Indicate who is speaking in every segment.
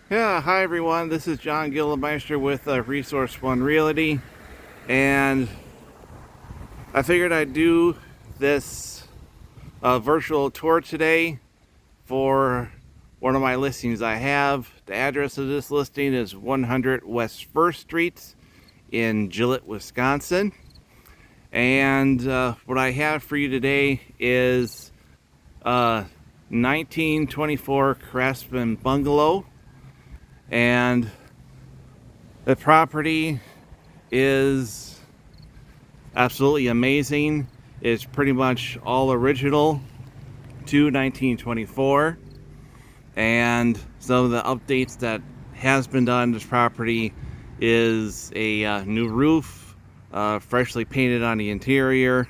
Speaker 1: Yeah, hi everyone. This is John Gillett with Resource One Realty, and I figured I'd do this virtual tour today for one of my listings I have. The address of this listing is 100 West First Street in Gillett, Wisconsin. And what I have for you today is a 1924 Craftsman bungalow, and the property is absolutely amazing. It's pretty much all original to 1924, and some of the updates that has been done to this property is a new roof, freshly painted on the interior,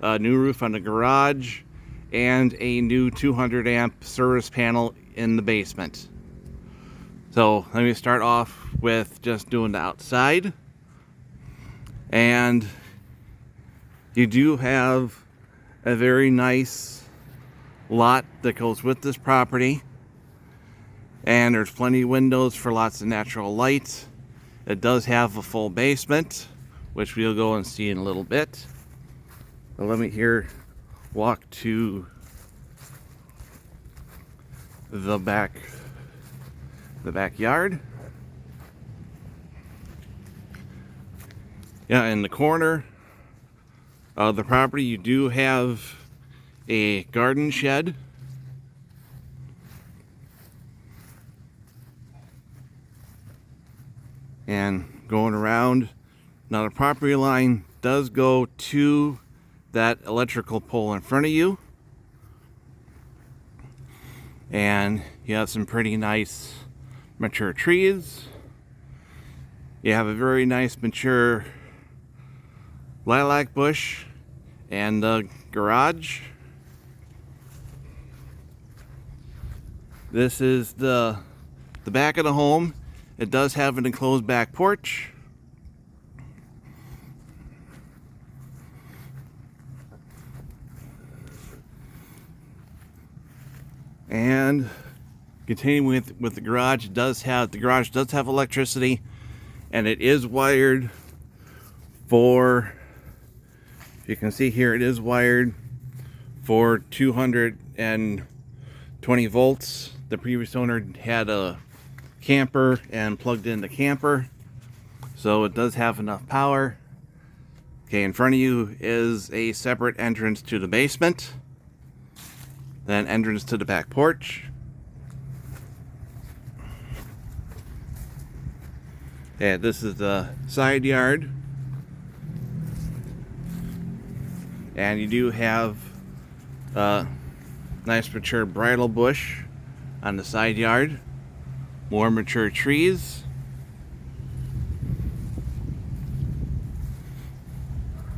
Speaker 1: a new roof on the garage, and a new 200 amp service panel in the basement. So let me start off with just doing the outside. And you do have a very nice lot that goes with this property. And there's plenty of windows for lots of natural light. It does have a full basement, which we'll go and see in a little bit. But let me here walk to the backyard. Yeah, in the corner of the property, you do have a garden shed. And going around, now the property line does go to that electrical pole in front of you. And you have some pretty nice mature trees. You have a very nice mature lilac bush and the garage. This is the back of the home. It does have an enclosed back porch. And continuing with the garage, the garage does have electricity, and it is wired for, if you can see here, it is wired for 220 volts. The previous owner had a camper and plugged in the camper, so it does have enough power. Okay, in front of you is a separate entrance to the basement, then entrance to the back porch. Okay, this is the side yard, and you do have a nice mature bridal bush on the side yard, more mature trees,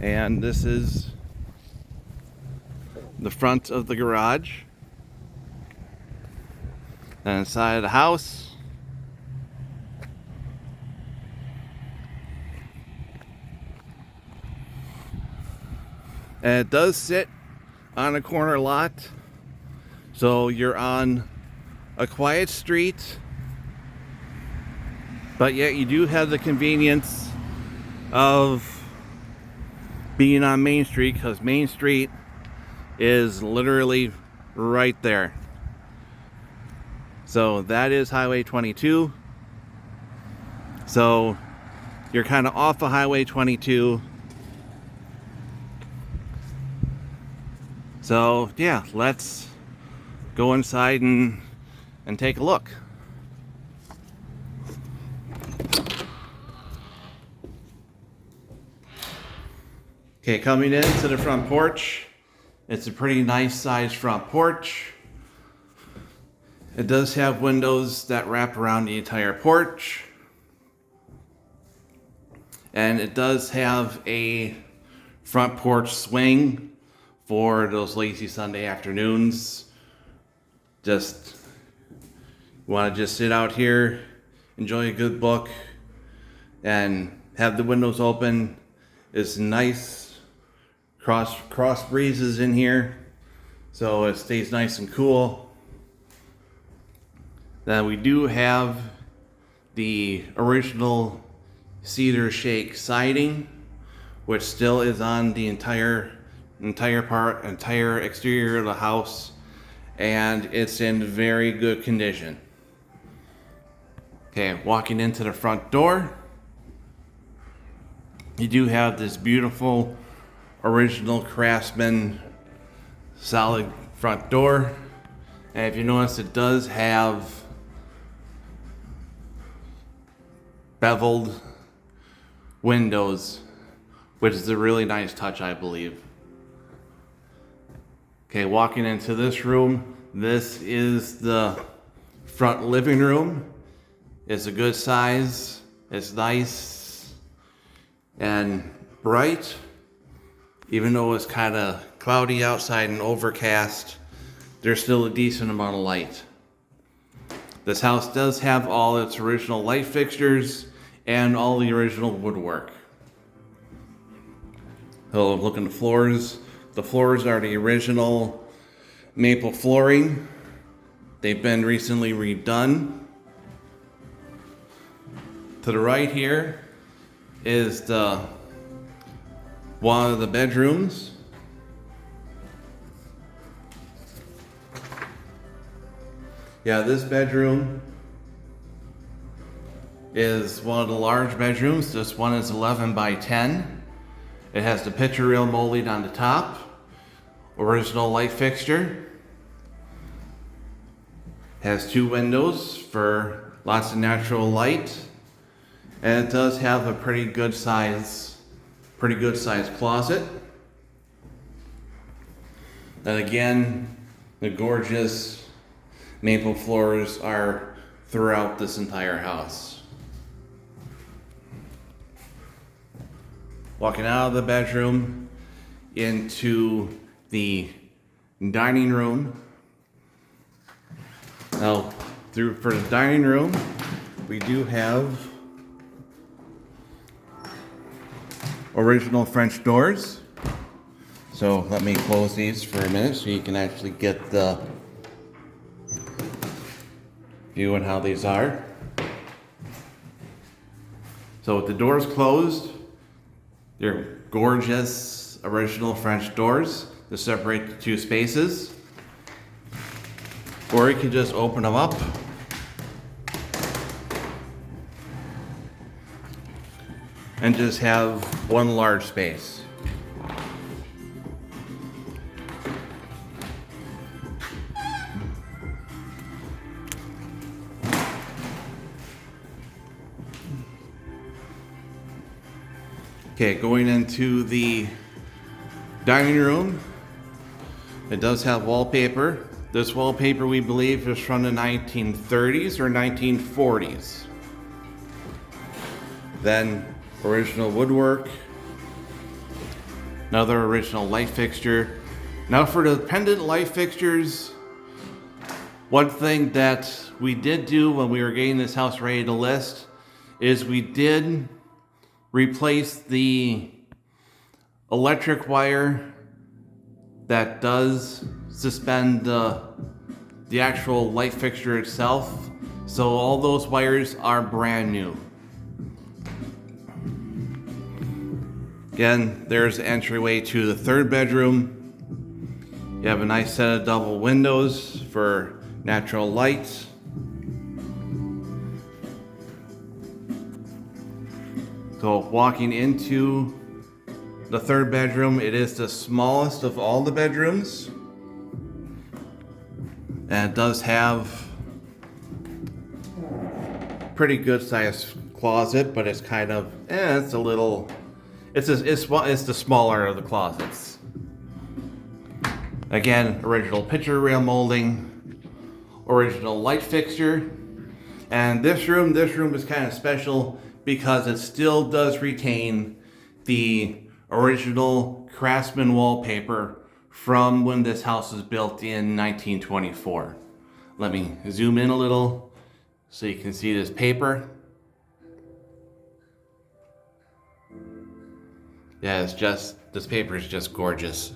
Speaker 1: and this is the front of the garage. And inside of the house, and it does sit on a corner lot, so you're on a quiet street, but yet you do have the convenience of being on Main Street, because Main Street is literally right there. So that is Highway 22. So you're kind of off of Highway 22. So yeah, let's go inside and take a look. Okay, coming into the front porch, it's a pretty nice sized front porch. It does have windows that wrap around the entire porch. And it does have a front porch swing for those lazy Sunday afternoons. Just want to just sit out here, enjoy a good book, and have the windows open. It's nice cross breezes in here, so it stays nice and cool. Then we do have the original cedar shake siding, which still is on the entire exterior of the house, and it's in very good condition. Okay, walking into the front door, you do have this beautiful original Craftsman solid front door. And if you notice, it does have beveled windows, which is a really nice touch, I believe. Okay, walking into this room, this is the front living room. It's a good size, it's nice and bright, even though it's kind of cloudy outside and overcast, there's still a decent amount of light. This house does have all its original light fixtures and all the original woodwork. So look at the floors. The floors are the original maple flooring. They've been recently redone. To the right here is one of the bedrooms. Yeah, this bedroom is one of the large bedrooms. This one is 11 by 10. It has the picture rail molding on the top, original light fixture. Has 2 windows for lots of natural light. And it does have a pretty good size closet. And again, the gorgeous maple floors are throughout this entire house. Walking out of the bedroom into the dining room. Now, for the dining room, we do have original French doors. So let me close these for a minute so you can actually get the view on how these are. So with the doors closed, they're gorgeous original French doors to separate the 2 spaces. Or you can just open them up and just have one large space. Okay, going into the dining room, it does have wallpaper. This wallpaper, we believe, is from the 1930s or 1940s. Then original woodwork, another original light fixture. Now for the pendant light fixtures, one thing that we did do when we were getting this house ready to list is we did replace the electric wire that does suspend the actual light fixture itself. So all those wires are brand new. Again, there's the entryway to the 3rd bedroom. You have a nice set of double windows for natural light. So walking into the 3rd bedroom, it is the smallest of all the bedrooms. And it does have pretty good sized closet, but it's kind of, it's a little, it's the smaller of the closets. Again, original picture rail molding, original light fixture. And this room is kind of special because it still does retain the original Craftsman wallpaper from when this house was built in 1924. Let me zoom in a little so you can see this paper. Yeah, this paper is just gorgeous.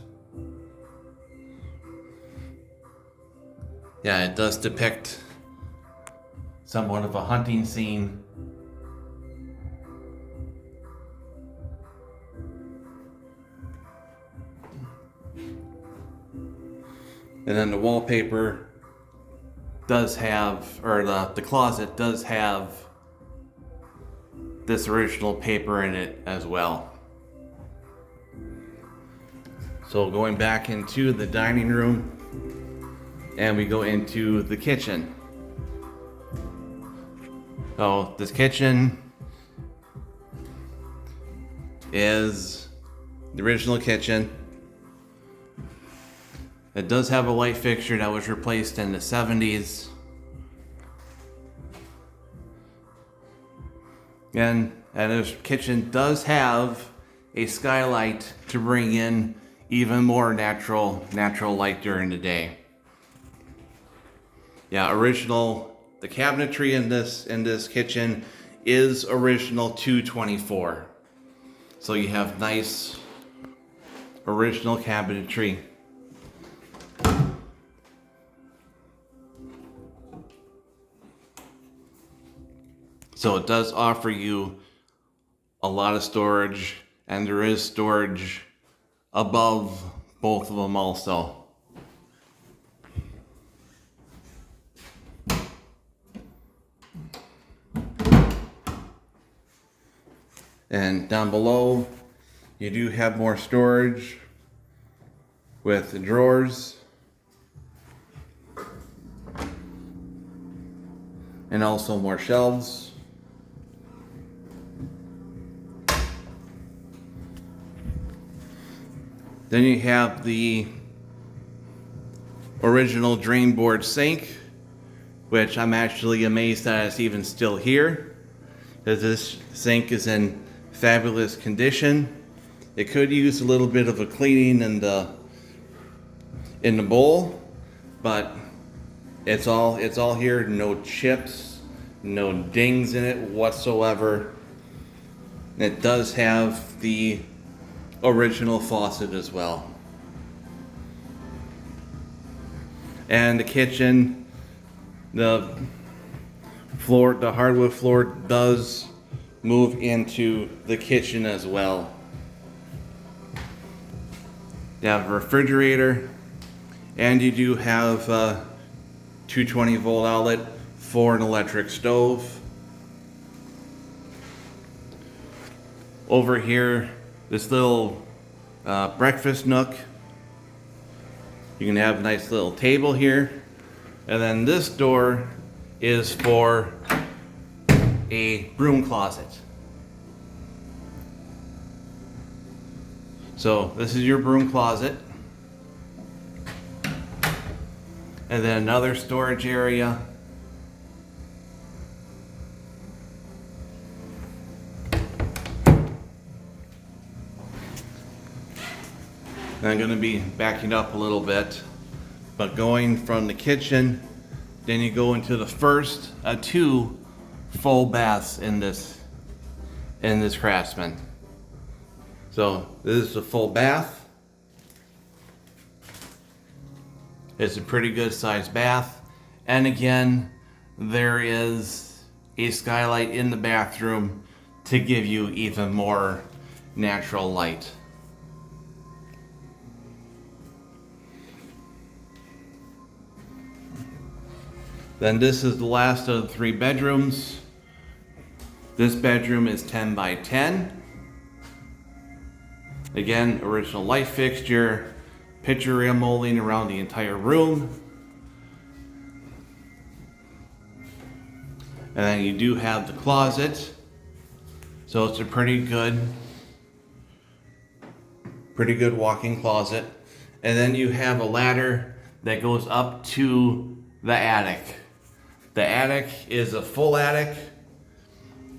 Speaker 1: Yeah, it does depict somewhat of a hunting scene. And then the wallpaper does have, or the closet does have this original paper in it as well. So going back into the dining room, and we go into the kitchen. So this kitchen is the original kitchen. It does have a light fixture that was replaced in the 70s. And this kitchen does have a skylight to bring in even more natural light during the day. Yeah, the cabinetry in this kitchen is original 224. So you have nice original cabinetry. So it does offer you a lot of storage, and there is storage above both of them also. And down below, you do have more storage with the drawers and also more shelves. Then you have the original drain board sink, which I'm actually amazed that it's even still here, because this sink is in fabulous condition. It could use a little bit of a cleaning in the bowl, but it's all here. No chips, no dings in it whatsoever. It does have the original faucet as well. And the kitchen, the hardwood floor does move into the kitchen as well. You have a refrigerator, and you do have a 220 volt outlet for an electric stove. Over here, this little breakfast nook. You can have a nice little table here. And then this door is for a broom closet. So this is your broom closet. And then another storage area. I'm going to be backing up a little bit, but going from the kitchen, then you go into the first two full baths in this Craftsman. So this is a full bath. It's a pretty good sized bath, and again, there is a skylight in the bathroom to give you even more natural light. Then this is the last of the 3 bedrooms. This bedroom is 10 by 10. Again, original light fixture, picture rail molding around the entire room. And then you do have the closet. So it's a pretty good walk-in closet. And then you have a ladder that goes up to the attic. The attic is a full attic.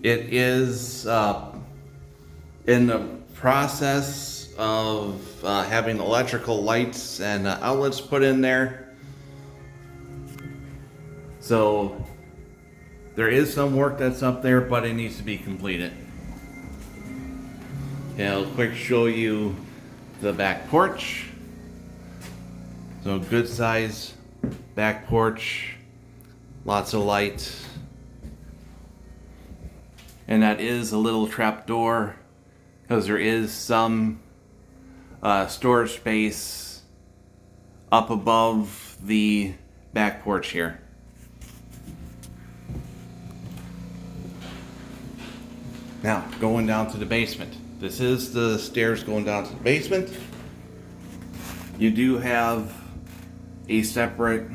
Speaker 1: It is in the process of having electrical lights and outlets put in there. So there is some work that's up there, but it needs to be completed. And I'll quick show you the back porch. So good size back porch. Lots of light, and that is a little trap door because there is some storage space up above the back porch here. Now, going down to the basement. This is the stairs going down to the basement. You do have a separate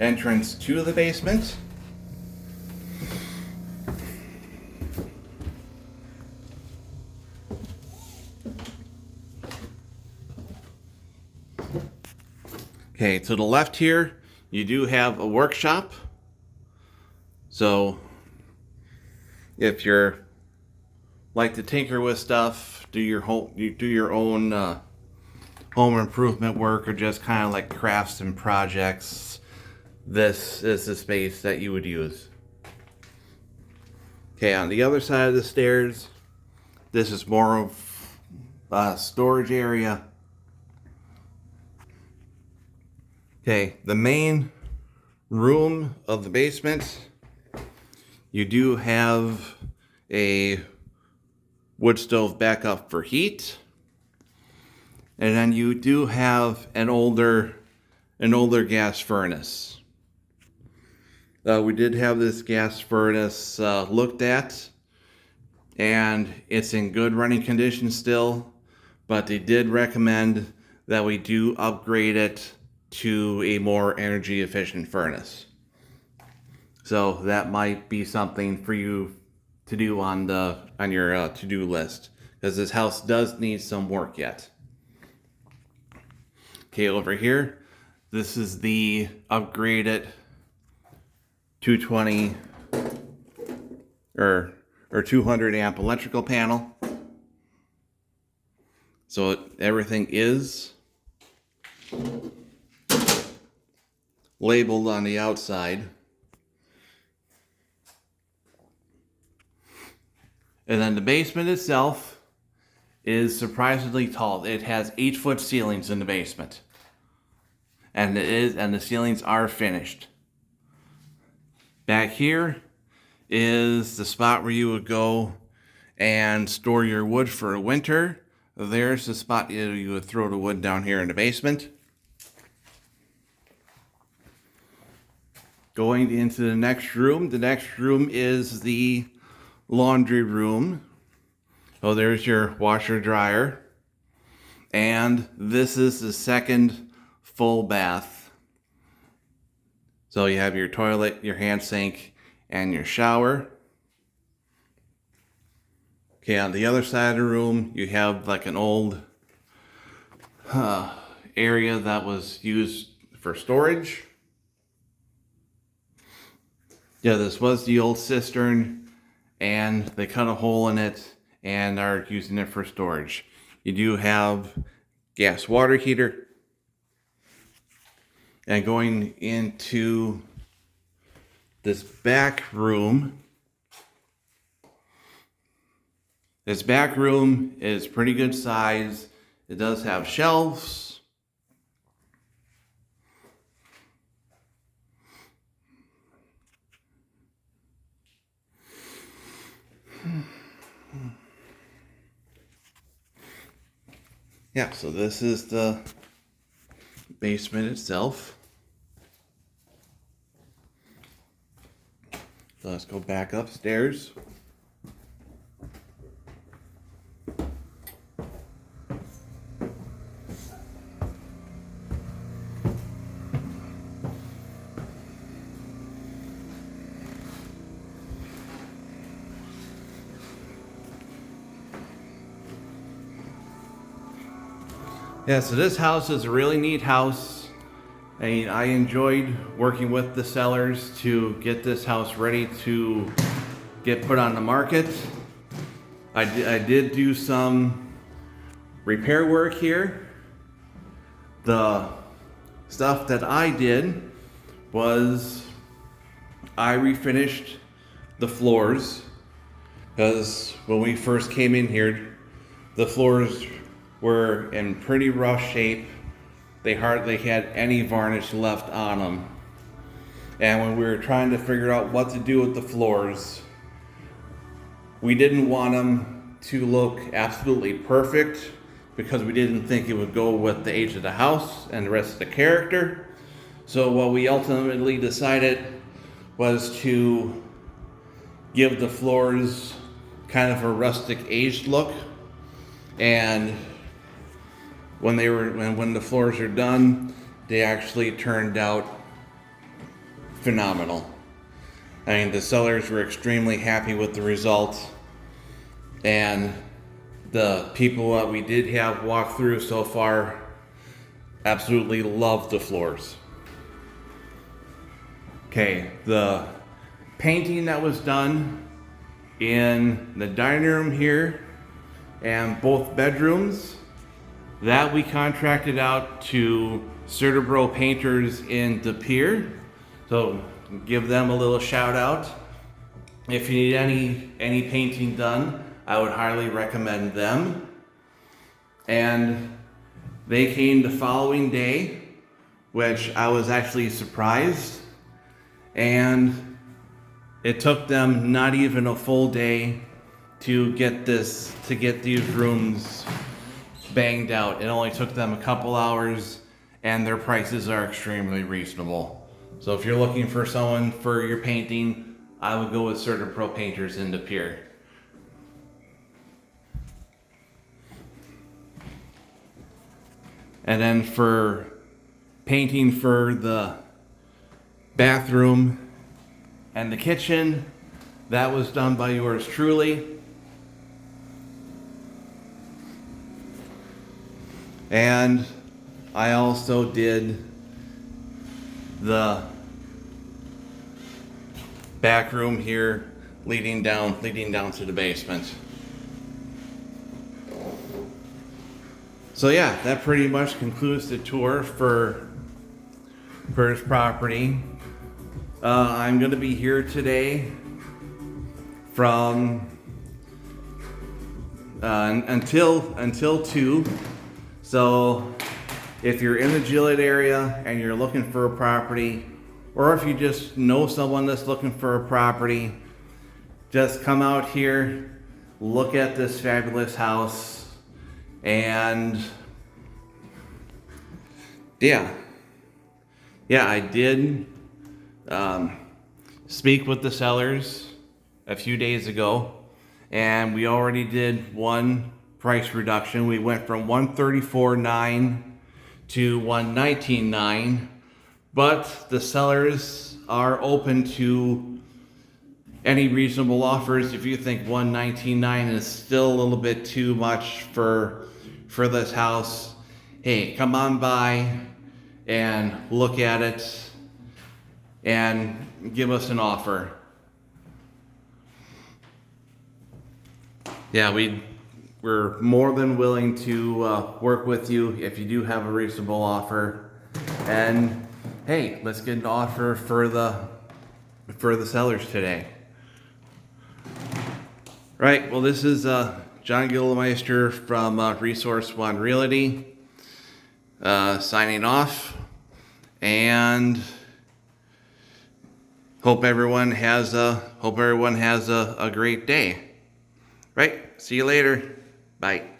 Speaker 1: entrance to the basement. Okay, to the left here, you do have a workshop. So, if you're like to tinker with stuff, do your own home improvement work, or just kind of like crafts and projects, this is the space that you would use. Okay, on the other side of the stairs, this is more of a storage area. Okay, the main room of the basement, you do have a wood stove backup for heat, and then you do have an older gas furnace. We did have this gas furnace looked at, and it's in good running condition still, but they did recommend that we do upgrade it to a more energy efficient furnace. So that might be something for you to do on your to-do list, because this house does need some work yet. Okay, over here, this is the upgraded 220 or 200 amp electrical panel. So everything is labeled on the outside. And then the basement itself is surprisingly tall. It has 8-foot ceilings in the basement. And the ceilings are finished. Back here is the spot where you would go and store your wood for winter. There's the spot you would throw the wood down here in the basement. Going into the next room is the laundry room. Oh, there's your washer dryer. And this is the second full bath. So you have your toilet, your hand sink, and your shower. Okay, on the other side of the room, you have like an old area that was used for storage. Yeah, this was the old cistern, and they cut a hole in it and are using it for storage. You do have gas water heater. And going into this back room is pretty good size. It does have shelves. Yeah, so this is the basement itself. So let's go back upstairs. Yeah, so this house is a really neat house. I mean, I enjoyed working with the sellers to get this house ready to get put on the market. I did do some repair work here. The stuff that I did was I refinished the floors, because when we first came in here, the floors were in pretty rough shape. They hardly had any varnish left on them. And when we were trying to figure out what to do with the floors, We didn't want them to look absolutely perfect because we didn't think it would go with the age of the house and the rest of the character. So what we ultimately decided was to give the floors kind of a rustic aged look. And when the floors are done, they actually turned out phenomenal. I mean, the sellers were extremely happy with the result, and the people that we did have walk through so far absolutely love the floors. Okay, the painting that was done in the dining room here and both bedrooms, that we contracted out to Cerebro Painters in De Pere. So give them a little shout out. If you need any painting done, I would highly recommend them. And they came the following day, which I was actually surprised. And it took them not even a full day to get these rooms banged out. It only took them a couple hours, and their prices are extremely reasonable. So if you're looking for someone for your painting, I would go with Cerebro Painters in De Pere. And then for painting for the bathroom and the kitchen, that was done by yours truly. And I also did the back room here leading down to the basement. So yeah, that pretty much concludes the tour for his property. I'm going to be here today from until 2. So if you're in the Gillett area and you're looking for a property, or if you just know someone that's looking for a property, just come out here, look at this fabulous house, and yeah, I did speak with the sellers a few days ago, and we already did one price reduction. We went from $134,900 to $119,900, but the sellers are open to any reasonable offers. If you think $119,900 is still a little bit too much for this house, hey, come on by and look at it and give us an offer. Yeah, we're more than willing to work with you if you do have a reasonable offer. And hey, let's get an offer for the sellers today. Right, well, this is John Gillemeister from Resource One Realty signing off, and hope everyone has a great day. Right, see you later. Bye.